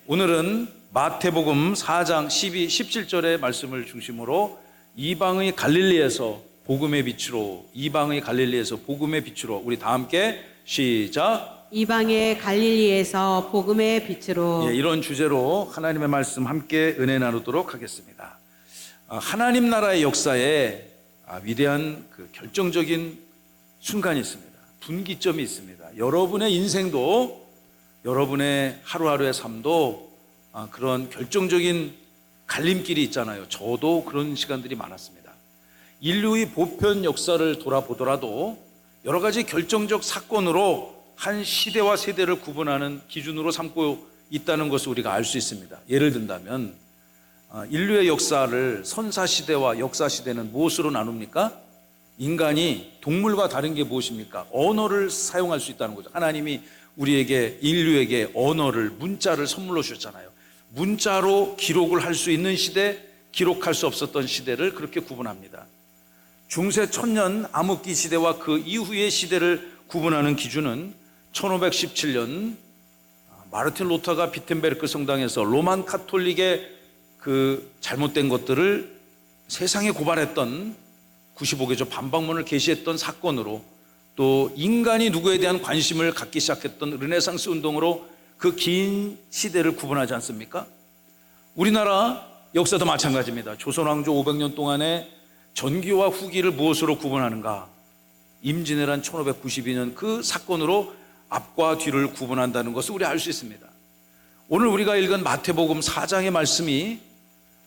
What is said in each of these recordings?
오늘은 마태복음 4장 12, 17절의 말씀을 중심으로 이방의 갈릴리에서 복음의 빛으로, 이방의 갈릴리에서 복음의 빛으로, 우리 다 함께 시작. 이방의 갈릴리에서 복음의 빛으로. 이런 주제로 하나님의 말씀 함께 은혜 나누도록 하겠습니다. 하나님 나라의 역사에 위대한 그 결정적인 순간이 있습니다. 분기점이 있습니다. 여러분의 인생도, 여러분의 하루하루의 삶도 그런 결정적인 갈림길이 있잖아요. 저도 그런 시간들이 많았습니다. 인류의 보편 역사를 돌아보더라도 여러 가지 결정적 사건으로 한 시대와 세대를 구분하는 기준으로 삼고 있다는 것을 우리가 알 수 있습니다. 예를 든다면 인류의 역사를 선사시대와 역사시대는 무엇으로 나눕니까? 인간이 동물과 다른 게 무엇입니까? 언어를 사용할 수 있다는 거죠. 하나님이 우리에게, 인류에게 언어를, 문자를 선물로 주셨잖아요. 문자로 기록을 할 수 있는 시대, 기록할 수 없었던 시대를 그렇게 구분합니다. 중세 천년 암흑기 시대와 그 이후의 시대를 구분하는 기준은 1517년 마르틴 루터가 비텐베르크 성당에서 로만 카톨릭의 그 잘못된 것들을 세상에 고발했던 95개조 반박문을 게시했던 사건으로, 또 인간이 누구에 대한 관심을 갖기 시작했던 르네상스 운동으로 그 긴 시대를 구분하지 않습니까? 우리나라 역사도 마찬가지입니다. 조선왕조 500년 동안의 전기와 후기를 무엇으로 구분하는가? 임진왜란 1592년 그 사건으로 앞과 뒤를 구분한다는 것을 우리 알 수 있습니다. 오늘 우리가 읽은 마태복음 4장의 말씀이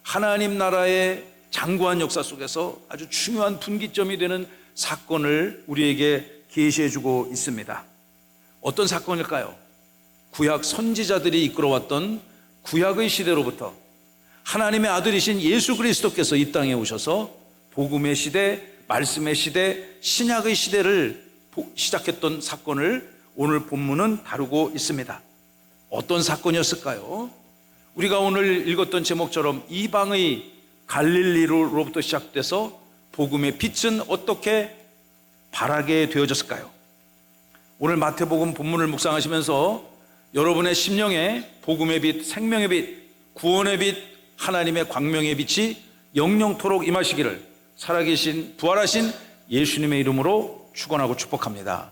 하나님 나라의 장구한 역사 속에서 아주 중요한 분기점이 되는 사건을 우리에게 계시해주고 있습니다. 어떤 사건일까요? 구약 선지자들이 이끌어왔던 구약의 시대로부터 하나님의 아들이신 예수 그리스도께서 이 땅에 오셔서 복음의 시대, 말씀의 시대, 신약의 시대를 시작했던 사건을 오늘 본문은 다루고 있습니다. 어떤 사건이었을까요? 우리가 오늘 읽었던 제목처럼 이방의 갈릴리로부터 시작돼서 복음의 빛은 어떻게 발하게 되어졌을까요? 오늘 마태복음 본문을 묵상하시면서 여러분의 심령에 복음의 빛, 생명의 빛, 구원의 빛, 하나님의 광명의 빛이 영영토록 임하시기를 살아계신 부활하신 예수님의 이름으로 축원하고 축복합니다.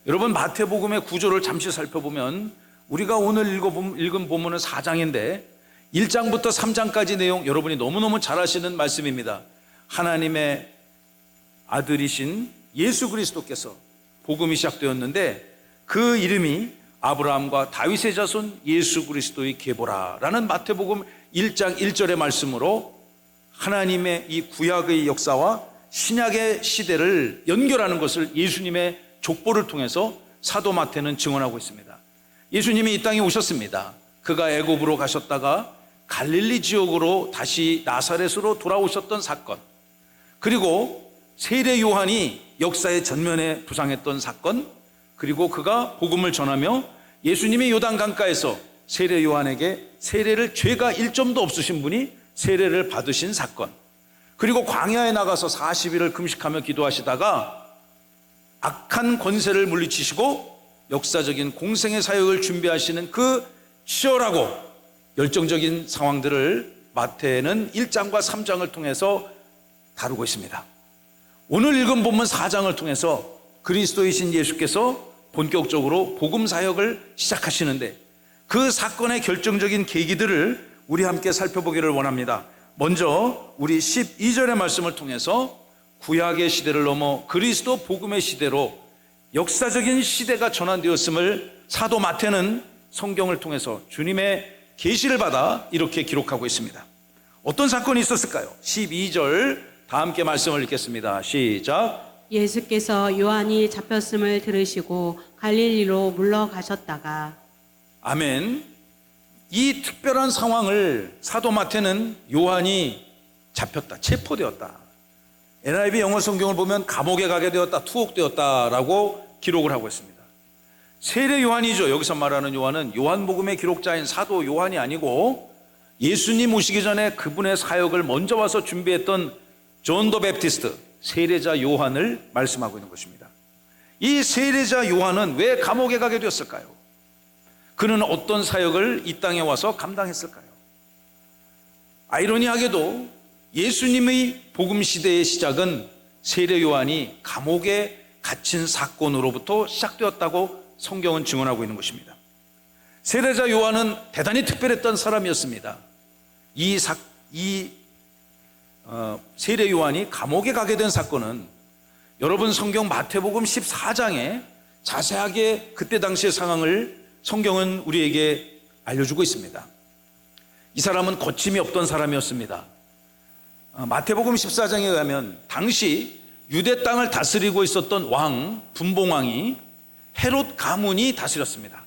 여러분, 마태복음의 구조를 잠시 살펴보면 우리가 오늘 읽은 본문은 4장인데 1장부터 3장까지 내용 여러분이 너무너무 잘 아시는 말씀입니다. 하나님의 아들이신 예수 그리스도께서 복음이 시작되었는데 그 이름이 아브라함과 다윗의 자손 예수 그리스도의 계보라라는 마태복음 1장 1절의 말씀으로 하나님의 이 구약의 역사와 신약의 시대를 연결하는 것을 예수님의 족보를 통해서 사도 마태는 증언하고 있습니다. 예수님이 이 땅에 오셨습니다. 그가 애굽으로 가셨다가 갈릴리 지역으로 다시 나사렛으로 돌아오셨던 사건, 그리고 세례 요한이 역사의 전면에 부상했던 사건, 그리고 그가 복음을 전하며 예수님이 요단강가에서 세례 요한에게 세례를, 죄가 1점도 없으신 분이 세례를 받으신 사건, 그리고 광야에 나가서 40일을 금식하며 기도하시다가 악한 권세를 물리치시고 역사적인 공생의 사역을 준비하시는 그 치열하고 열정적인 상황들을 마태는 1장과 3장을 통해서 다루고 있습니다. 오늘 읽은 본문 4장을 통해서 그리스도이신 예수께서 본격적으로 복음 사역을 시작하시는데 그 사건의 결정적인 계기들을 우리 함께 살펴보기를 원합니다. 먼저 우리 12절의 말씀을 통해서 구약의 시대를 넘어 그리스도 복음의 시대로 역사적인 시대가 전환되었음을 사도 마태는 성경을 통해서 주님의 계시를 받아 이렇게 기록하고 있습니다. 어떤 사건이 있었을까요? 12절 다 함께 말씀을 읽겠습니다. 시작. 예수께서 요한이 잡혔음을 들으시고 갈릴리로 물러가셨다가. 아멘. 이 특별한 상황을 사도 마태는 요한이 잡혔다, 체포되었다, NIV 영어 성경을 보면 감옥에 가게 되었다, 투옥되었다라고 기록을 하고 있습니다. 세례 요한이죠. 여기서 말하는 요한은 요한복음의 기록자인 사도 요한이 아니고 예수님 오시기 전에 그분의 사역을 먼저 와서 준비했던 존 더 베프티스트, 세례자 요한을 말씀하고 있는 것입니다. 이 세례자 요한은 왜 감옥에 가게 되었을까요? 그는 어떤 사역을 이 땅에 와서 감당했을까요? 아이러니하게도 예수님의 복음 시대의 시작은 세례 요한이 감옥에 갇힌 사건으로부터 시작되었다고 성경은 증언하고 있는 것입니다. 세례자 요한은 대단히 특별했던 사람이었습니다. 세례 요한이 감옥에 가게 된 사건은 여러분 성경 마태복음 14장에 자세하게 그때 당시의 상황을 성경은 우리에게 알려주고 있습니다. 이 사람은 거침이 없던 사람이었습니다. 마태복음 14장에 의하면 당시 유대 땅을 다스리고 있었던 왕 분봉왕이 헤롯 가문이 다스렸습니다.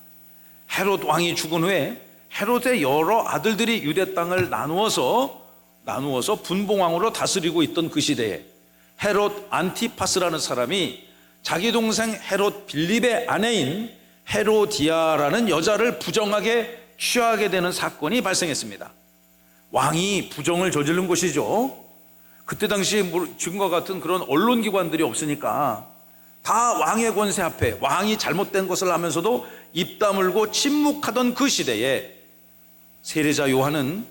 헤롯 왕이 죽은 후에 헤롯의 여러 아들들이 유대 땅을 나누어서 분봉왕으로 다스리고 있던 그 시대에 헤롯 안티파스라는 사람이 자기 동생 헤롯 빌립의 아내인 헤로디아라는 여자를 부정하게 취하게 되는 사건이 발생했습니다. 왕이 부정을 저지른 것이죠. 그때 당시 지금과 같은 그런 언론기관들이 없으니까 다 왕의 권세 앞에 왕이 잘못된 것을 하면서도 입 다물고 침묵하던 그 시대에 세례자 요한은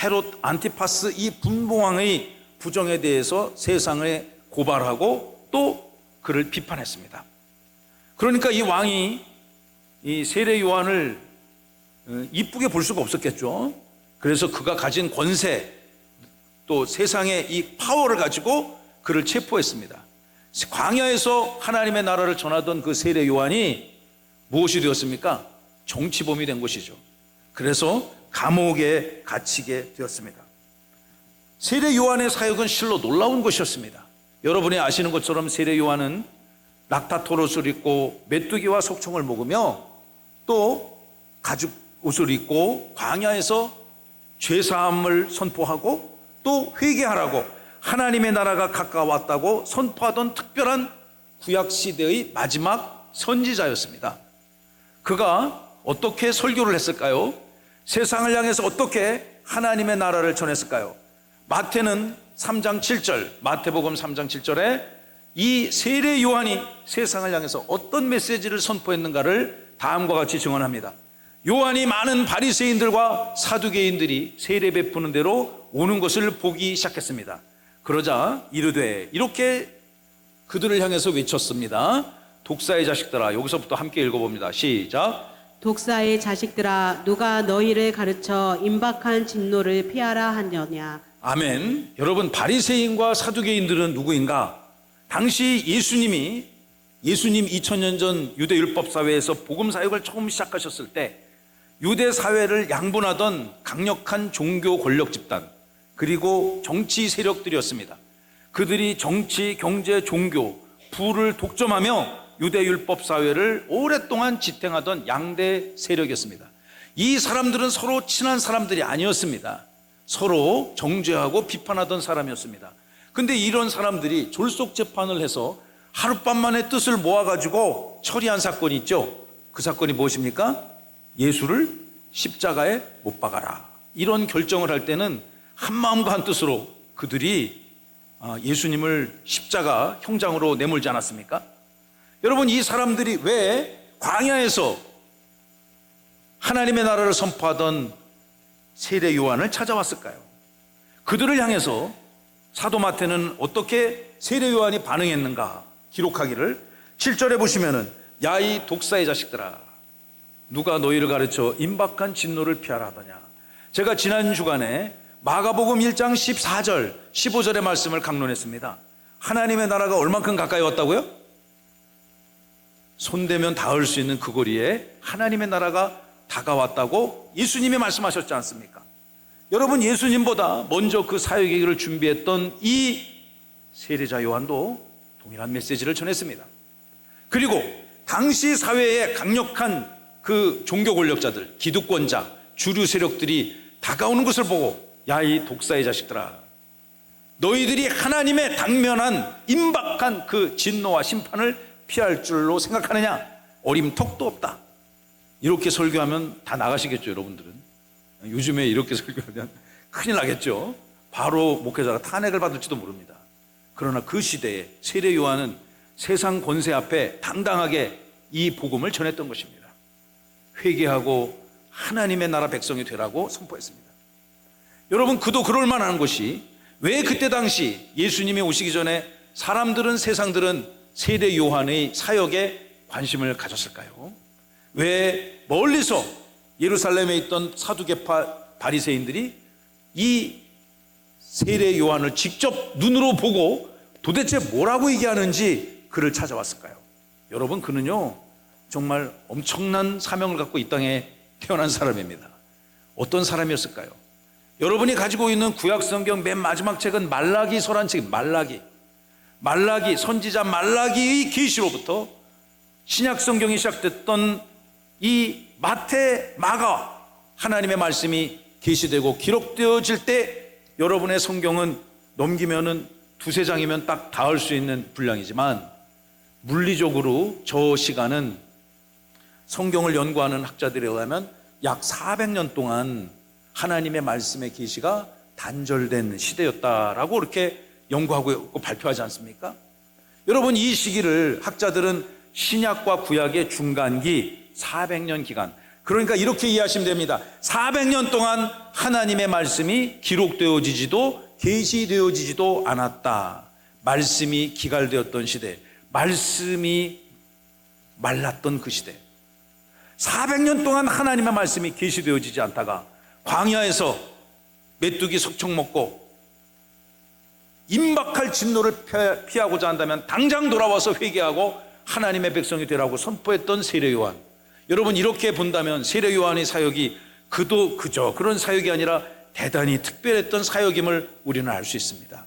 헤롯 안티파스 이 분봉왕의 부정에 대해서 세상에 고발하고 또 그를 비판했습니다. 그러니까 이 왕이 이 세례 요한을 이쁘게 볼 수가 없었겠죠. 그래서 그가 가진 권세 또 세상의 이 파워를 가지고 그를 체포했습니다. 광야에서 하나님의 나라를 전하던 그 세례 요한이 무엇이 되었습니까? 정치범이 된 것이죠. 그래서 감옥에 갇히게 되었습니다. 세례 요한의 사역은 실로 놀라운 것이었습니다. 여러분이 아시는 것처럼 세례 요한은 락타토롯을 입고 메뚜기와 속청을 먹으며 또 가죽 옷을 입고 광야에서 죄사함을 선포하고 또 회개하라고 하나님의 나라가 가까웠다고 선포하던 특별한 구약시대의 마지막 선지자였습니다. 그가 어떻게 설교를 했을까요? 세상을 향해서 어떻게 하나님의 나라를 전했을까요? 마태는 3장 7절, 마태복음 3장 7절에 이 세례 요한이 세상을 향해서 어떤 메시지를 선포했는가를 다음과 같이 증언합니다. 요한이 많은 바리새인들과 사두개인들이 세례 베푸는 대로 오는 것을 보기 시작했습니다. 그러자 이르되 이렇게 그들을 향해서 외쳤습니다. 독사의 자식들아. 여기서부터 함께 읽어봅니다. 시작. 독사의 자식들아, 누가 너희를 가르쳐 임박한 진노를 피하라 하느냐. 아멘. 여러분, 바리새인과 사두개인들은 누구인가? 당시 예수님 2000년 전 유대 율법 사회에서 복음 사역을 처음 시작하셨을 때 유대 사회를 양분하던 강력한 종교 권력 집단 그리고 정치 세력들이었습니다. 그들이 정치, 경제, 종교, 부를 독점하며 유대 율법 사회를 오랫동안 지탱하던 양대 세력이었습니다. 이 사람들은 서로 친한 사람들이 아니었습니다. 서로 정죄하고 비판하던 사람이었습니다. 근데 이런 사람들이 졸속 재판을 해서 하룻밤만에 뜻을 모아가지고 처리한 사건이 있죠. 그 사건이 무엇입니까? 예수를 십자가에 못 박아라. 이런 결정을 할 때는 한 마음과 한 뜻으로 그들이 예수님을 십자가 형장으로 내몰지 않았습니까? 여러분, 이 사람들이 왜 광야에서 하나님의 나라를 선포하던 세례 요한을 찾아왔을까요? 그들을 향해서 사도 마태는 어떻게 세례 요한이 반응했는가 기록하기를 7절에 보시면은 야 이 독사의 자식들아, 누가 너희를 가르쳐 임박한 진노를 피하라 하더냐. 제가 지난 주간에 마가복음 1장 14절 15절의 말씀을 강론했습니다. 하나님의 나라가 얼만큼 가까이 왔다고요? 손대면 닿을 수 있는 그 거리에 하나님의 나라가 다가왔다고 예수님이 말씀하셨지 않습니까? 여러분, 예수님보다 먼저 그 사역의 길을 준비했던 이 세례자 요한도 동일한 메시지를 전했습니다. 그리고 당시 사회에 강력한 그 종교 권력자들, 기득권자, 주류 세력들이 다가오는 것을 보고 야 이 독사의 자식들아, 너희들이 하나님의 당면한 임박한 그 진노와 심판을 피할 줄로 생각하느냐? 어림턱도 없다. 이렇게 설교하면 다 나가시겠죠, 여러분들은. 요즘에 이렇게 설교하면 큰일 나겠죠. 바로 목회자가 탄핵을 받을지도 모릅니다. 그러나 그 시대에 세례 요한은 세상 권세 앞에 당당하게 이 복음을 전했던 것입니다. 회개하고 하나님의 나라 백성이 되라고 선포했습니다. 여러분, 그도 그럴 만한 것이 왜 그때 당시 예수님이 오시기 전에 세상들은 세례 요한의 사역에 관심을 가졌을까요? 왜 멀리서 예루살렘에 있던 사두개파 바리새인들이 이 세례 요한을 직접 눈으로 보고 도대체 뭐라고 얘기하는지 그를 찾아왔을까요? 여러분, 그는요 정말 엄청난 사명을 갖고 이 땅에 태어난 사람입니다. 어떤 사람이었을까요? 여러분이 가지고 있는 구약 성경 맨 마지막 책은 말라기서란 책입니다. 말라기 선지자 말라기의 계시로부터 신약 성경이 시작됐던 이 마태, 마가 하나님의 말씀이 계시되고 기록되어질 때 여러분의 성경은 넘기면은 두세 장이면 딱 닿을 수 있는 분량이지만 물리적으로 저 시간은 성경을 연구하는 학자들에 의하면 약 400년 동안 하나님의 말씀의 계시가 단절된 시대였다라고 이렇게 연구하고 있고 발표하지 않습니까? 여러분, 이 시기를 학자들은 신약과 구약의 중간기 400년 기간, 그러니까 이렇게 이해하시면 됩니다. 400년 동안 하나님의 말씀이 기록되어지지도 계시되어지지도 않았다. 말씀이 기갈되었던 시대, 말씀이 말랐던 그 시대, 400년 동안 하나님의 말씀이 계시되어지지 않다가 광야에서 메뚜기 석청 먹고 임박할 진노를 피하고자 한다면 당장 돌아와서 회개하고 하나님의 백성이 되라고 선포했던 세례 요한. 여러분, 이렇게 본다면 세례 요한의 사역이 그저 그런 사역이 아니라 대단히 특별했던 사역임을 우리는 알 수 있습니다.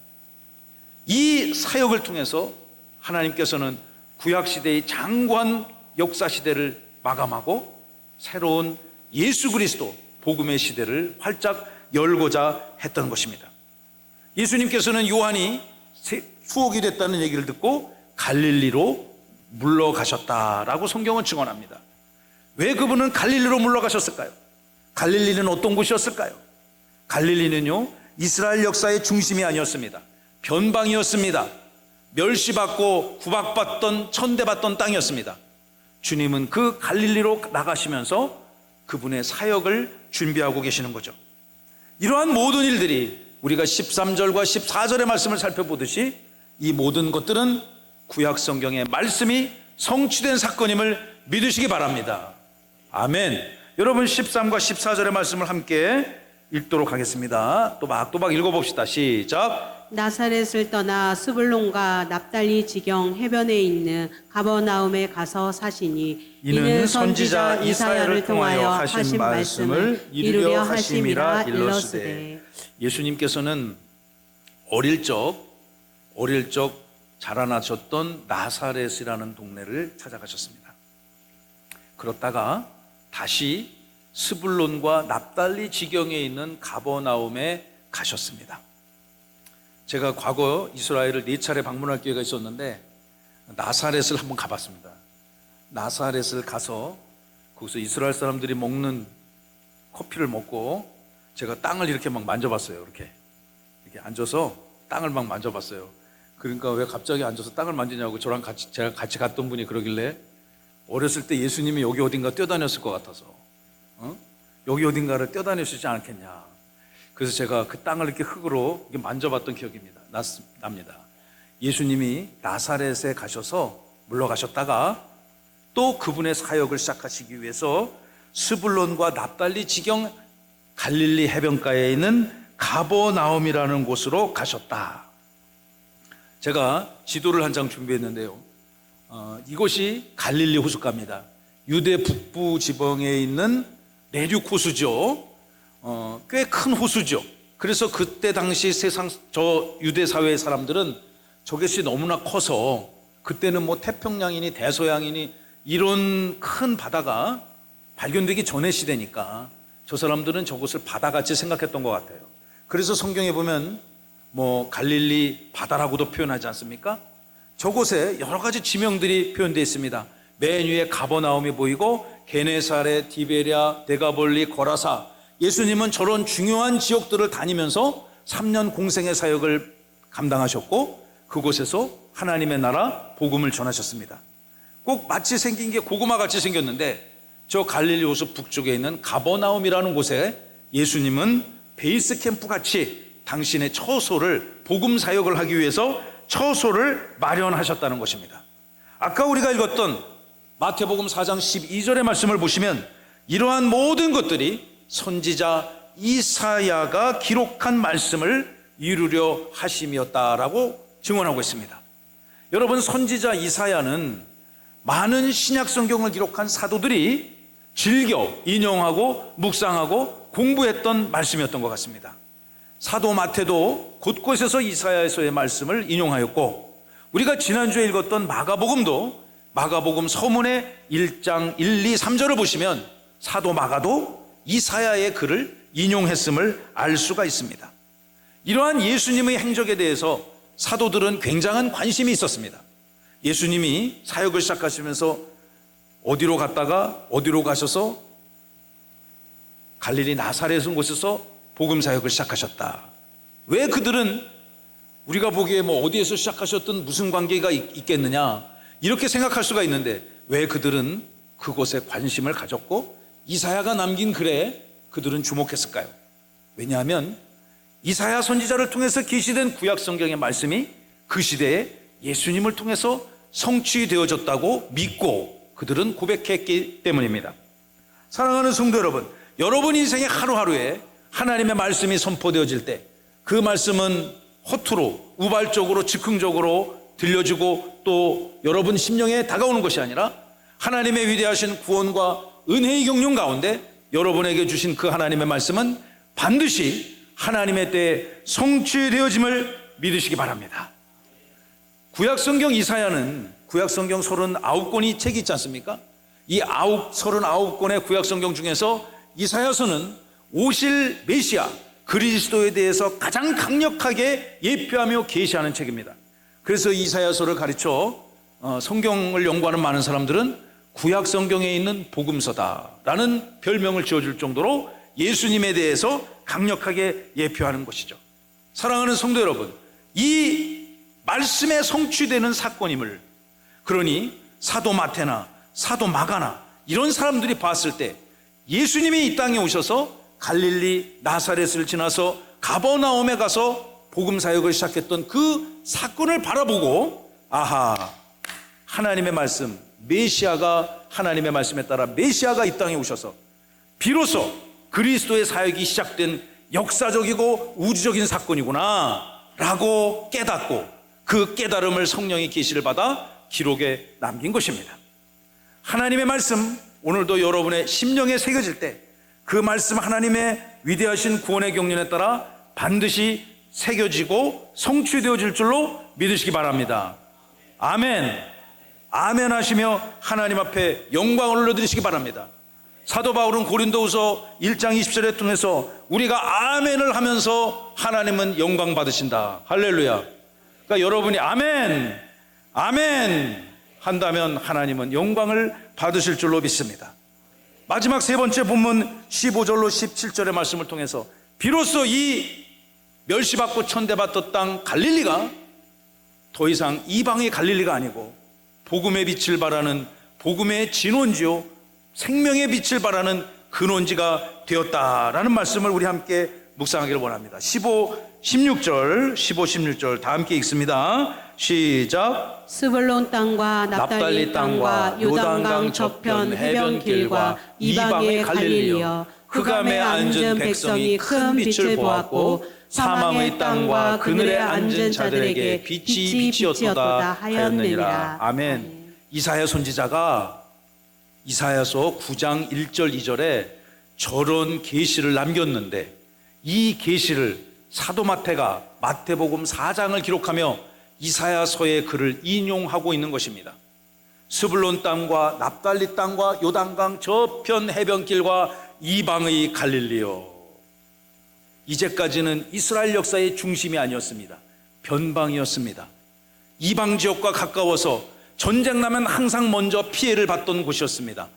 이 사역을 통해서 하나님께서는 구약시대의 장관 역사시대를 마감하고 새로운 예수 그리스도 복음의 시대를 활짝 열고자 했던 것입니다. 예수님께서는 요한이 수억이 됐다는 얘기를 듣고 갈릴리로 물러가셨다라고 성경은 증언합니다. 왜 그분은 갈릴리로 물러가셨을까요? 갈릴리는 어떤 곳이었을까요? 갈릴리는요 이스라엘 역사의 중심이 아니었습니다. 변방이었습니다. 멸시받고 구박받던 천대받던 땅이었습니다. 주님은 그 갈릴리로 나가시면서 그분의 사역을 준비하고 계시는 거죠. 이러한 모든 일들이 우리가 13절과 14절의 말씀을 살펴보듯이 이 모든 것들은 구약 성경의 말씀이 성취된 사건임을 믿으시기 바랍니다. 아멘. 여러분, 13과 14절의 말씀을 함께 읽도록 하겠습니다. 또박또박 읽어봅시다. 시작. 나사렛을 떠나 스불론과 납달리 지경 해변에 있는 가버나움에 가서 사시니 이는 선지자 이사야를 통하여 하신 말씀을 이루려 하심이라 일러스되. 예수님께서는 어릴 적 자라나셨던 나사렛이라는 동네를 찾아가셨습니다. 그렇다가 다시 스불론과 납달리 지경에 있는 가버나움에 가셨습니다. 제가 과거 이스라엘을 4차례 방문할 기회가 있었는데 나사렛을 한번 가봤습니다. 나사렛을 가서 거기서 이스라엘 사람들이 먹는 커피를 먹고 제가 땅을 이렇게 막 만져봤어요. 이렇게 앉아서 땅을 막 만져봤어요. 그러니까 왜 갑자기 앉아서 땅을 만지냐고 제가 같이 갔던 분이 그러길래 어렸을 때 예수님이 여기 어딘가 뛰어다녔을 것 같아서 여기 어딘가를 뛰어다니시지 않겠냐. 그래서 제가 그 땅을 이렇게 흙으로 이렇게 만져봤던 기억이 납니다. 예수님이 나사렛에 가셔서 물러가셨다가 또 그분의 사역을 시작하시기 위해서 스불론과 납달리 지경 갈릴리 해변가에 있는 가버나움이라는 곳으로 가셨다. 제가 지도를 한 장 준비했는데요. 이곳이 갈릴리 호숫가입니다. 유대 북부 지방에 있는 내륙 호수죠. 꽤 큰 호수죠. 그래서 그때 당시 저 유대 사회의 사람들은 저것이 너무나 커서 그때는 뭐 태평양이니 대서양이니 이런 큰 바다가 발견되기 전의 시대니까 저 사람들은 저곳을 바다같이 생각했던 것 같아요. 그래서 성경에 보면 뭐 갈릴리 바다라고도 표현하지 않습니까? 저곳에 여러 가지 지명들이 표현되어 있습니다. 맨 위에 가버나움이 보이고 게네사렛, 디베랴, 데가볼리, 거라사. 예수님은 저런 중요한 지역들을 다니면서 3년 공생의 사역을 감당하셨고 그곳에서 하나님의 나라 복음을 전하셨습니다. 꼭 마치 생긴 게 고구마 같이 생겼는데 저 갈릴리 호수 북쪽에 있는 가버나움이라는 곳에 예수님은 베이스 캠프 같이 당신의 처소를, 복음 사역을 하기 위해서 처소를 마련하셨다는 것입니다. 아까 우리가 읽었던 마태복음 4장 12절의 말씀을 보시면 이러한 모든 것들이 선지자 이사야가 기록한 말씀을 이루려 하심이었다라고 증언하고 있습니다. 여러분, 선지자 이사야는 많은 신약 성경을 기록한 사도들이 즐겨 인용하고 묵상하고 공부했던 말씀이었던 것 같습니다. 사도 마태도 곳곳에서 이사야서의 말씀을 인용하였고, 우리가 지난주에 읽었던 마가복음도 마가복음 서문의 1장 1, 2, 3절을 보시면 사도 마가도 이사야의 글을 인용했음을 알 수가 있습니다. 이러한 예수님의 행적에 대해서 사도들은 굉장한 관심이 있었습니다. 예수님이 사역을 시작하시면서 어디로 갔다가 어디로 가셔서 갈릴리 나사렛 곳에서 복음 사역을 시작하셨다. 왜 그들은 우리가 보기에 뭐 어디에서 시작하셨든 무슨 관계가 있겠느냐 이렇게 생각할 수가 있는데, 왜 그들은 그곳에 관심을 가졌고 이사야가 남긴 글에 그들은 주목했을까요? 왜냐하면 이사야 선지자를 통해서 계시된 구약 성경의 말씀이 그 시대에 예수님을 통해서 성취되어졌다고 믿고 그들은 고백했기 때문입니다. 사랑하는 성도 여러분, 여러분 인생의 하루하루에 하나님의 말씀이 선포되어질 때 그 말씀은 허투루 우발적으로 즉흥적으로 들려주고 또 여러분 심령에 다가오는 것이 아니라 하나님의 위대하신 구원과 은혜의 경륜 가운데 여러분에게 주신 그 하나님의 말씀은 반드시 하나님의 때에 성취되어짐을 믿으시기 바랍니다. 구약성경 이사야는 구약성경 39권이 책이 있지 않습니까? 이 39권의 구약성경 중에서 이사야서는 오실 메시아 그리스도에 대해서 가장 강력하게 예표하며 계시하는 책입니다. 그래서 이사야서를 가르쳐 성경을 연구하는 많은 사람들은 구약성경에 있는 복음서다라는 별명을 지어줄 정도로 예수님에 대해서 강력하게 예표하는 것이죠. 사랑하는 성도 여러분, 이 말씀에 성취되는 사건임을, 그러니 사도 마태나 사도 마가나 이런 사람들이 봤을 때 예수님이 이 땅에 오셔서 갈릴리 나사렛을 지나서 가버나움에 가서 복음 사역을 시작했던 그 사건을 바라보고, 아하, 하나님의 말씀, 메시아가, 하나님의 말씀에 따라 메시아가 이 땅에 오셔서 비로소 그리스도의 사역이 시작된 역사적이고 우주적인 사건이구나 라고 깨닫고, 그 깨달음을 성령의 계시를 받아 기록에 남긴 것입니다. 하나님의 말씀, 오늘도 여러분의 심령에 새겨질 때 그 말씀, 하나님의 위대하신 구원의 경륜에 따라 반드시 새겨지고 성취되어질 줄로 믿으시기 바랍니다. 아멘. 아멘 하시며 하나님 앞에 영광을 올려드리시기 바랍니다. 사도 바울은 고린도후서 1장 20절에 통해서 우리가 아멘을 하면서 하나님은 영광 받으신다. 할렐루야. 그러니까 여러분이 아멘, 아멘 한다면 하나님은 영광을 받으실 줄로 믿습니다. 마지막 세 번째 본문 15절로 17절의 말씀을 통해서 비로소 이 멸시받고 천대받던 땅 갈릴리가 더 이상 이방의 갈릴리가 아니고 복음의 빛을 발하는 복음의 진원지요, 생명의 빛을 발하는 근원지가 되었다라는 말씀을 우리 함께 묵상하기를 원합니다. 15, 16절 다 함께 읽습니다. 시작. 스불론 땅과 납달리 땅과 요단강 저편 해변길과 이방의 갈릴리여, 흑암에 앉은 백성이 큰 빛을 보았고 사망의 땅과 그늘에 앉은 자들에게 빛이 비치었도다 하였느니라. 아멘. 이사야 선지자가 이사야서 9장 1절 2절에 저런 계시를 남겼는데, 이 계시를 사도 마태가 마태복음 4장을 기록하며 이사야서의 글을 인용하고 있는 것입니다. 스불론 땅과 납달리 땅과 요단강 저편 해변길과 이방의 갈릴리요. 이제까지는 이스라엘 역사의 중심이 아니었습니다. 변방이었습니다. 이방 지역과 가까워서 전쟁 나면 항상 먼저 피해를 받던 곳이었습니다.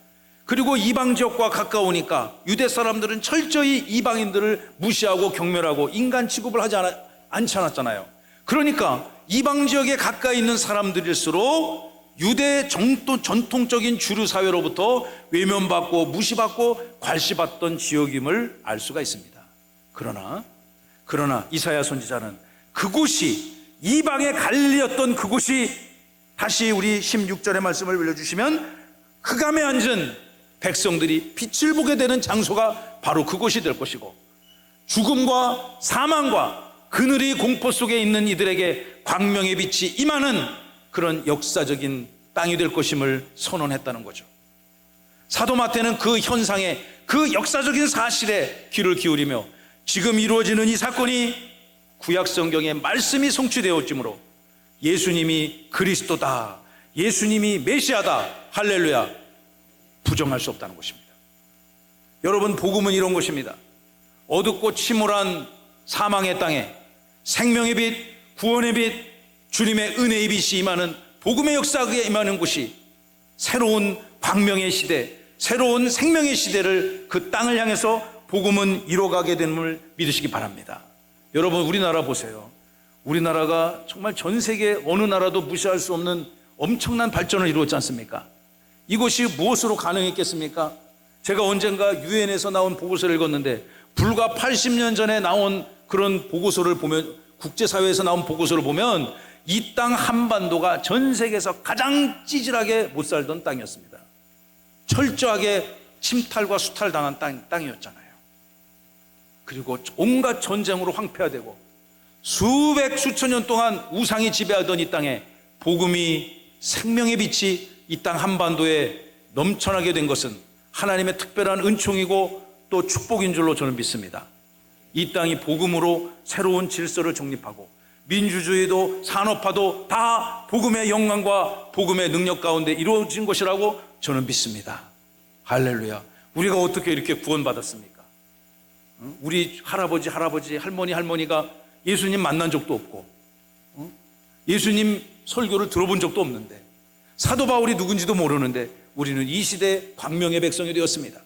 그리고 이방 지역과 가까우니까 유대 사람들은 철저히 이방인들을 무시하고 경멸하고 인간 취급을 하지 않지 않았잖아요. 그러니까 이방 지역에 가까이 있는 사람들일수록 유대 전통적인 주류 사회로부터 외면받고 무시받고 괄시받던 지역임을 알 수가 있습니다. 그러나 이사야 선지자는 그곳이 이방의 갈릴리였던 그곳이 다시 우리 16절의 말씀을 올려주시면 흑암에 앉은 백성들이 빛을 보게 되는 장소가 바로 그곳이 될 것이고 죽음과 사망과 그늘의 공포 속에 있는 이들에게 광명의 빛이 임하는 그런 역사적인 땅이 될 것임을 선언했다는 거죠. 사도 마태는 그 현상에, 그 역사적인 사실에 귀를 기울이며 지금 이루어지는 이 사건이 구약 성경의 말씀이 성취되었으므로 예수님이 그리스도다, 예수님이 메시아다, 할렐루야, 부정할 수 없다는 것입니다. 여러분, 복음은 이런 것입니다. 어둡고 침울한 사망의 땅에 생명의 빛, 구원의 빛, 주님의 은혜의 빛이 임하는 복음의 역사가 임하는 곳이 새로운 광명의 시대, 새로운 생명의 시대를 그 땅을 향해서 복음은 이뤄가게 됨을 믿으시기 바랍니다. 여러분, 우리나라 보세요. 우리나라가 정말 전 세계 어느 나라도 무시할 수 없는 엄청난 발전을 이루었지 않습니까? 이것이 무엇으로 가능했겠습니까? 제가 언젠가 유엔에서 나온 보고서를 읽었는데 불과 80년 전에 나온 그런 보고서를 보면, 국제사회에서 나온 보고서를 보면 이 땅 한반도가 전 세계에서 가장 찌질하게 못 살던 땅이었습니다. 철저하게 침탈과 수탈당한 땅이었잖아요. 그리고 온갖 전쟁으로 황폐화되고 수천 년 동안 우상이 지배하던 이 땅에 복음이, 생명의 빛이 이 땅 한반도에 넘쳐나게 된 것은 하나님의 특별한 은총이고 또 축복인 줄로 저는 믿습니다. 이 땅이 복음으로 새로운 질서를 정립하고 민주주의도 산업화도 다 복음의 영광과 복음의 능력 가운데 이루어진 것이라고 저는 믿습니다. 할렐루야. 우리가 어떻게 이렇게 구원받았습니까? 우리 할아버지, 할머니가 예수님 만난 적도 없고 예수님 설교를 들어본 적도 없는데 사도 바울이 누군지도 모르는데 우리는 이 시대의 광명의 백성이 되었습니다.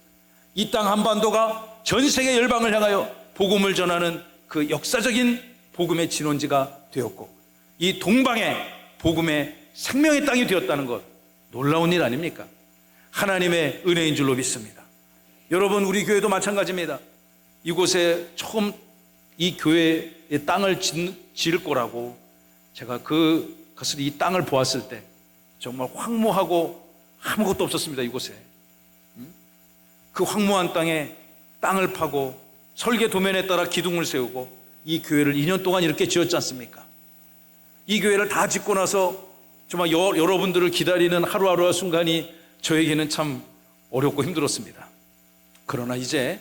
이 땅 한반도가 전 세계 열방을 향하여 복음을 전하는 그 역사적인 복음의 진원지가 되었고 이 동방의 복음의 생명의 땅이 되었다는 것, 놀라운 일 아닙니까? 하나님의 은혜인 줄로 믿습니다. 여러분, 우리 교회도 마찬가지입니다. 이곳에 처음 이 교회의 땅을 지을 거라고 제가 그것을 이 땅을 보았을 때 정말 황무하고 아무것도 없었습니다. 이곳에 그 황무한 땅에 땅을 파고 설계 도면에 따라 기둥을 세우고 이 교회를 2년 동안 이렇게 지었지 않습니까? 이 교회를 다 짓고 나서 정말 여러분들을 기다리는 하루하루의 순간이 저에게는 참 어렵고 힘들었습니다. 그러나 이제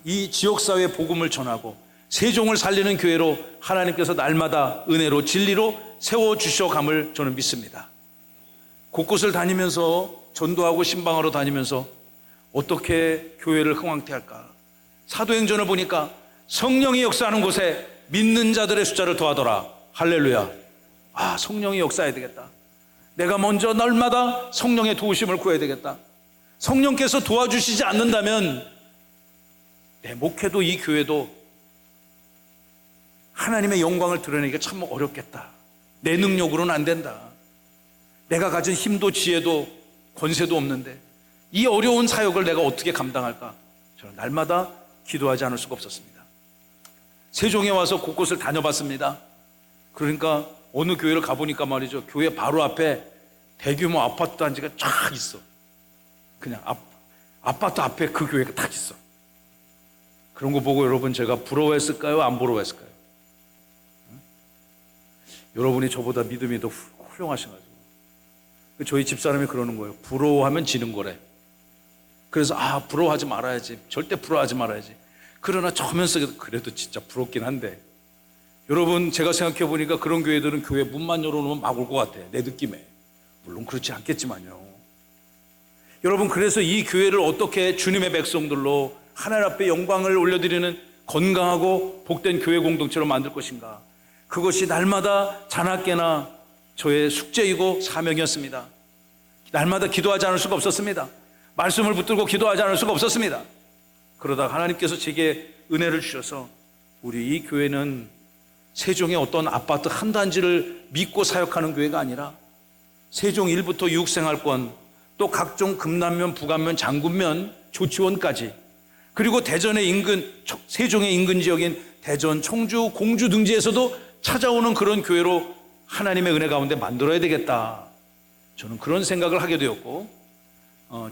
이 지역사회 복음을 전하고 세종을 살리는 교회로 하나님께서 날마다 은혜로 진리로 세워주셔감을 저는 믿습니다. 곳곳을 다니면서 전도하고 신방하러 다니면서 어떻게 교회를 흥왕케 할까? 사도행전을 보니까 성령이 역사하는 곳에 믿는 자들의 숫자를 더하더라. 할렐루야. 성령이 역사해야 되겠다. 내가 먼저 날마다 성령의 도우심을 구해야 되겠다. 성령께서 도와주시지 않는다면 내 목회도 이 교회도 하나님의 영광을 드러내기가 참 어렵겠다. 내 능력으로는 안 된다. 내가 가진 힘도 지혜도 권세도 없는데 이 어려운 사역을 내가 어떻게 감당할까? 저는 날마다 기도하지 않을 수가 없었습니다. 세종에 와서 곳곳을 다녀봤습니다. 그러니까 어느 교회를 가보니까 말이죠, 교회 바로 앞에 대규모 아파트 단지가 쫙 있어. 그냥 아파트 앞에 그 교회가 딱 있어. 그런 거 보고 여러분, 제가 부러워했을까요? 안 부러워했을까요? 여러분이 저보다 믿음이 더 훌륭하셔가지고 저희 집사람이 그러는 거예요. 부러워하면 지는 거래. 그래서 부러워하지 말아야지, 절대 부러워하지 말아야지. 그러나 저면서 그래도 진짜 부럽긴 한데, 여러분, 제가 생각해 보니까 그런 교회들은 교회 문만 열어놓으면 막 올 것 같아, 내 느낌에. 물론 그렇지 않겠지만요. 여러분, 그래서 이 교회를 어떻게 주님의 백성들로 하나님 앞에 영광을 올려드리는 건강하고 복된 교회 공동체로 만들 것인가? 그것이 날마다 자나깨나 저의 숙제이고 사명이었습니다. 날마다 기도하지 않을 수가 없었습니다. 말씀을 붙들고 기도하지 않을 수가 없었습니다. 그러다가 하나님께서 제게 은혜를 주셔서 우리 이 교회는 세종의 어떤 아파트 한 단지를 믿고 사역하는 교회가 아니라 세종 1부터 6 생활권, 또 각종 금남면, 부감면, 장군면, 조치원까지, 그리고 대전의 인근, 세종의 인근 지역인 대전, 청주, 공주 등지에서도 찾아오는 그런 교회로 하나님의 은혜 가운데 만들어야 되겠다. 저는 그런 생각을 하게 되었고,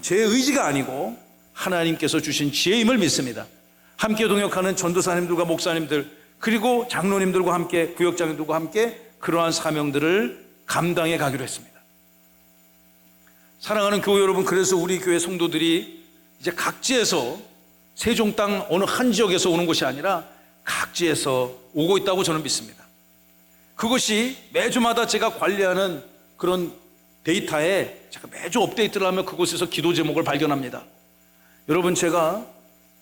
제 의지가 아니고 하나님께서 주신 지혜임을 믿습니다. 함께 동역하는 전도사님들과 목사님들, 그리고 장로님들과 함께, 구역장님들과 함께 그러한 사명들을 감당해 가기로 했습니다. 사랑하는 교회 여러분, 그래서 우리 교회 성도들이 이제 각지에서, 세종 땅 어느 한 지역에서 오는 것이 아니라 각지에서 오고 있다고 저는 믿습니다. 그것이 매주마다 제가 관리하는 그런 데이터에 제가 매주 업데이트를 하면 그곳에서 기도 제목을 발견합니다. 여러분, 제가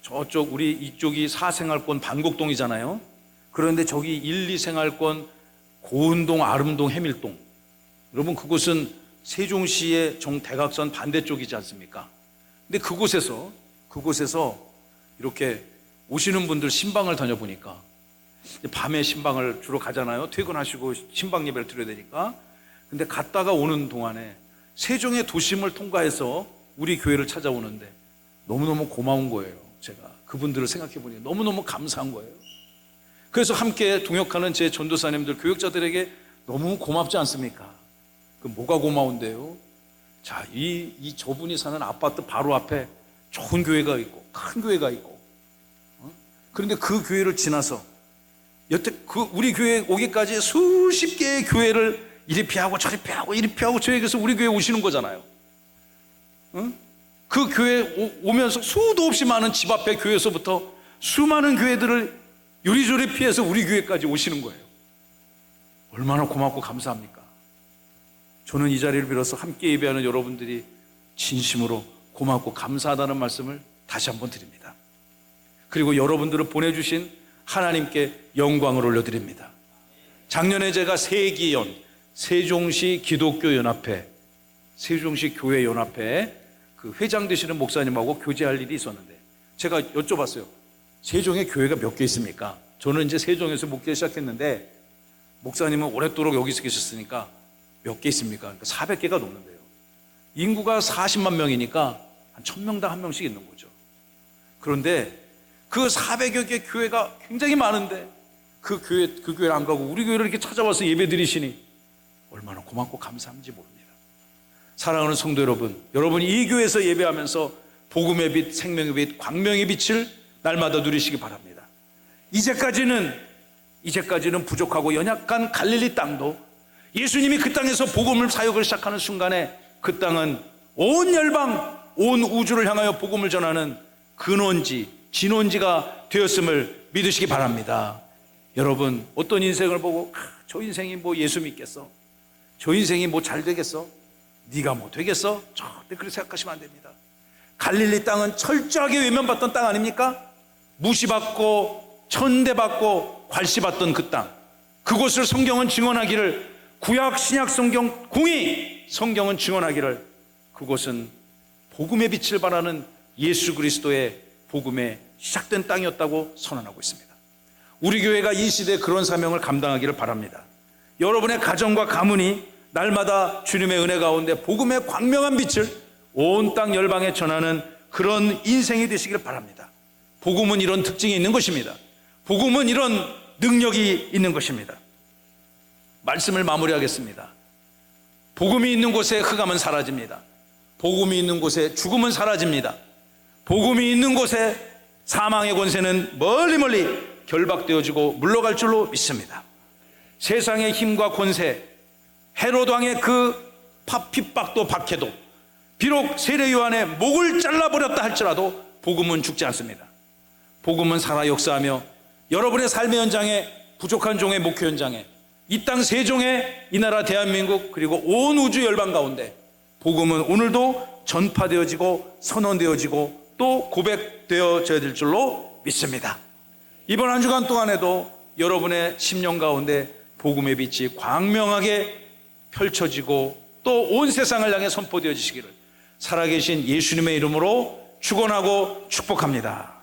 저쪽, 우리 이쪽이 4생활권 반곡동이잖아요. 그런데 저기 1, 2생활권 고은동, 아름동, 해밀동, 여러분 그곳은 세종시의 정대각선 반대쪽이지 않습니까? 근데 그곳에서 이렇게 오시는 분들 신방을 다녀보니까, 밤에 신방을 주로 가잖아요. 퇴근하시고 신방 예배를 드려야 되니까. 근데 갔다가 오는 동안에 세종의 도심을 통과해서 우리 교회를 찾아오는데 너무너무 고마운 거예요. 제가 그분들을 생각해 보니 너무너무 감사한 거예요. 그래서 함께 동역하는 제 전도사님들, 교역자들에게 너무 고맙지 않습니까? 그 뭐가 고마운데요? 자, 저분이 사는 아파트 바로 앞에 좋은 교회가 있고, 큰 교회가 있고, 그런데 그 교회를 지나서 여태 우리 교회 오기까지 수십 개의 교회를 이리 피하고 저리 피하고 이리 피하고 저에게서 우리 교회 오시는 거잖아요. 그 교회 오면서 수도 없이 많은 집 앞에 교회에서부터 수많은 교회들을 요리조리 피해서 우리 교회까지 오시는 거예요. 얼마나 고맙고 감사합니까? 저는 이 자리를 빌어서 함께 예배하는 여러분들이 진심으로 고맙고 감사하다는 말씀을 다시 한번 드립니다. 그리고 여러분들을 보내주신 하나님께 영광을 올려드립니다. 작년에 제가 세기연, 세종시 기독교연합회, 세종시 교회연합회 그 회장 되시는 목사님하고 교제할 일이 있었는데, 제가 여쭤봤어요. 세종에 교회가 몇 개 있습니까? 저는 이제 세종에서 목회 시작했는데 목사님은 오랫도록 여기서 계셨으니까 몇 개 있습니까? 그러니까 400개가 넘는데요. 인구가 40만 명이니까 한 1000명당 한 명씩 있는 거죠. 그런데 그 400여 개 교회가 굉장히 많은데 그 교회를 안 가고 우리 교회를 이렇게 찾아와서 예배 드리시니 얼마나 고맙고 감사한지 모릅니다. 사랑하는 성도 여러분, 여러분이 이 교회에서 예배하면서 복음의 빛, 생명의 빛, 광명의 빛을 날마다 누리시기 바랍니다. 이제까지는 부족하고 연약한 갈릴리 땅도 예수님이 그 땅에서 복음을 사역을 시작하는 순간에 그 땅은 온 열방, 온 우주를 향하여 복음을 전하는 근원지, 진원지가 되었음을 믿으시기 바랍니다. 여러분, 어떤 인생을 보고 저 인생이 뭐 예수 믿겠어? 저 인생이 뭐 잘 되겠어? 네가 뭐 되겠어? 절대 그렇게 생각하시면 안 됩니다. 갈릴리 땅은 철저하게 외면받던 땅 아닙니까? 무시받고 천대받고 괄시받던 그 땅, 그곳을 성경은 증언하기를, 구약 신약 성경 공의 성경은 증언하기를 그곳은 복음의 빛을 발하는 예수 그리스도의 복음에 시작된 땅이었다고 선언하고 있습니다. 우리 교회가 이 시대에 그런 사명을 감당하기를 바랍니다. 여러분의 가정과 가문이 날마다 주님의 은혜 가운데 복음의 광명한 빛을 온 땅 열방에 전하는 그런 인생이 되시기를 바랍니다. 복음은 이런 특징이 있는 것입니다. 복음은 이런 능력이 있는 것입니다. 말씀을 마무리하겠습니다. 복음이 있는 곳에 흑암은 사라집니다. 복음이 있는 곳에 죽음은 사라집니다. 복음이 있는 곳에 사망의 권세는 멀리 멀리 결박되어지고 물러갈 줄로 믿습니다. 세상의 힘과 권세, 헤롯 왕의 그 핍박도 박해도, 비록 세례 요한의 목을 잘라버렸다 할지라도 복음은 죽지 않습니다. 복음은 살아 역사하며 여러분의 삶의 현장에, 부족한 종의 목회 현장에, 이 땅 세종의 이 나라 대한민국, 그리고 온 우주 열방 가운데 복음은 오늘도 전파되어지고 선언되어지고 또 고백되어져야 될 줄로 믿습니다. 이번 한 주간 동안에도 여러분의 심령 가운데 복음의 빛이 광명하게 펼쳐지고 또 온 세상을 향해 선포되어지시기를 살아계신 예수님의 이름으로 축원하고 축복합니다.